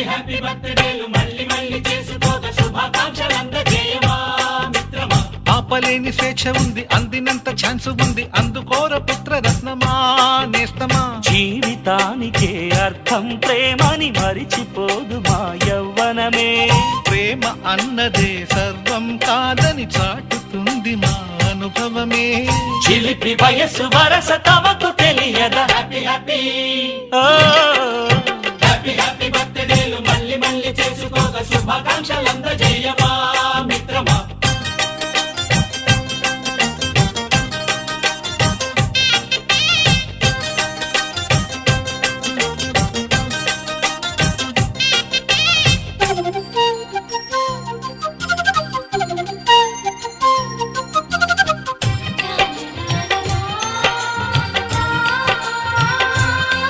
Happy బర్త్డేలు మళ్ళీ మళ్ళీ చేసుకోగా శుభాకాంక్షలందజేయమా మిత్రమా. ఆపలేని స్వేచ్ఛ ఉంది, అందినంత ఛాన్స్ ఉంది, అందుకోర పుత్రరత్నమా నేస్తమా. జీవితానికే అర్థం ప్రేమని మరిచిపోదు మా యవ్వనమే. ప్రేమ అన్నదే సర్వం కాదని చాటుతుంది మా అనుభవమే. చిలిపి వయస్సు వరస తమకు తెలియదా. హ్యాపీ హ్యాపీ ఓ హ్యాపీ హ్యాపీ బర్త్డేలు మళ్ళీ మళ్ళీ చేసుకోగా శుభాకాంక్షలందజేయమా.